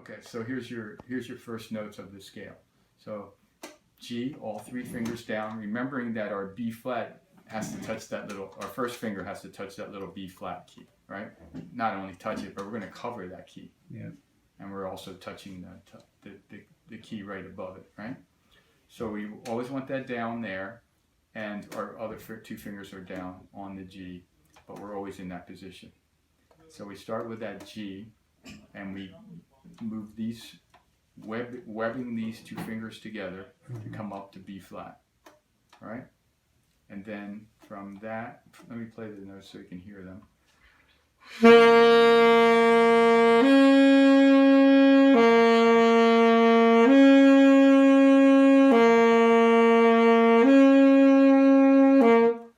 Okay, so here's your first notes of the scale. So G, all three fingers down, remembering that our B flat has to touch that little, our first finger has to touch that little B flat key, right? Not only touch it, but we're going to cover that key. Yeah. And we're also touching the key right above it, right? So we always want that down there, and our other two fingers are down on the G, but we're always in that position. So we start with that G, and we move these, webbing these two fingers together to come up to B flat, all right? And then from that, let me play the notes so you can hear them.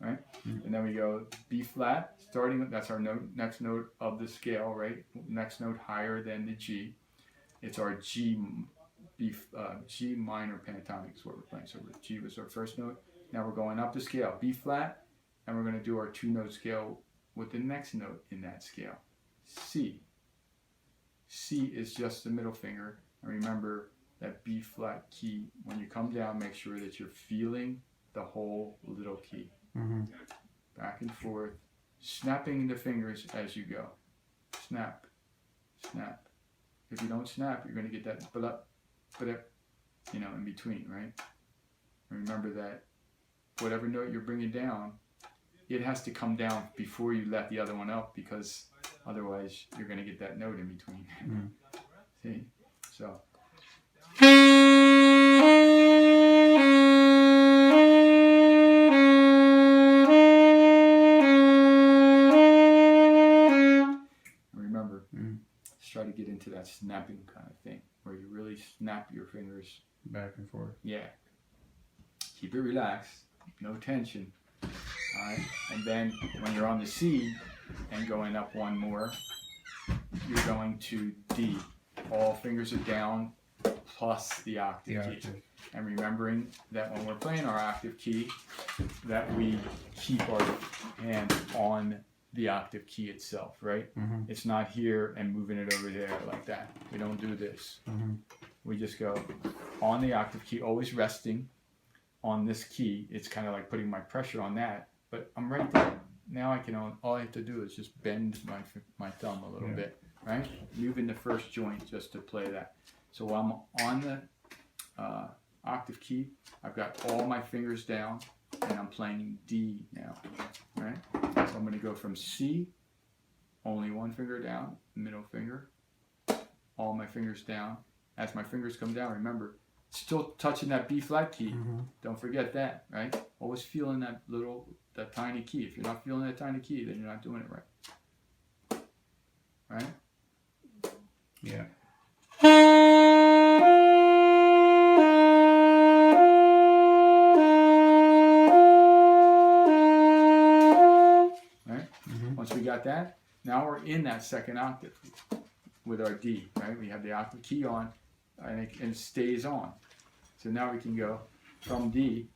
Right? And then we go B flat, starting, that's our note, next note of the scale, right? Next note higher than the G. It's our G minor pentatonic is what we're playing. So G was our first note. Now we're going up the scale, B flat, and we're going to do our two-note scale with the next note in that scale, C. C is just the middle finger. And remember that B flat key, when you come down, make sure that you're feeling the whole little key. Back and forth, snapping the fingers as you go. Snap, snap. If you don't snap, you're going to get that but you know, in between, right? Remember that whatever note you're bringing down, it has to come down before you let the other one up, because otherwise you're going to get that note in between. See? So. Remember, let's try to get into that snapping kind of thing, where you really snap your fingers. Back and forth. Yeah. Keep it relaxed, no tension. Alright, and then when you're on the C and going up one more, you're going to D. All fingers are down plus the octave key. And remembering that when we're playing our octave key, that we keep our hand on the octave key itself, right? It's not here and moving it over there like that. We don't do this. We just go on the octave key, always resting on this key. It's kind of like putting my pressure on that, but I'm right there. Now I can, all I have to do is just bend my thumb a little bit, right? Moving the first joint just to play that. So while I'm on the octave key, I've got all my fingers down, and I'm playing D now, right? So I'm going to go from C, only one finger down, middle finger, all my fingers down. As my fingers come down, remember, still touching that B flat key. Don't forget that, right? Always feeling that tiny key. If you're not feeling that tiny key, then you're not doing it right. Right? Yeah. Right? Once we got that, now we're in that second octave with our D, right? We have the octave key on, and it stays on. So now we can go from D.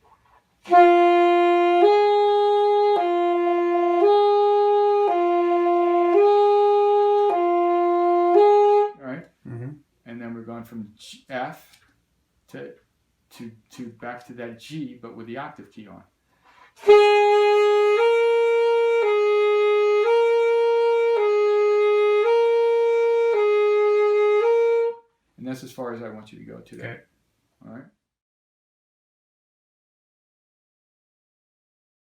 Right? And then we're going from F to back to that G, but with the octave key on. And that's as far as I want you to go today. Okay. All right?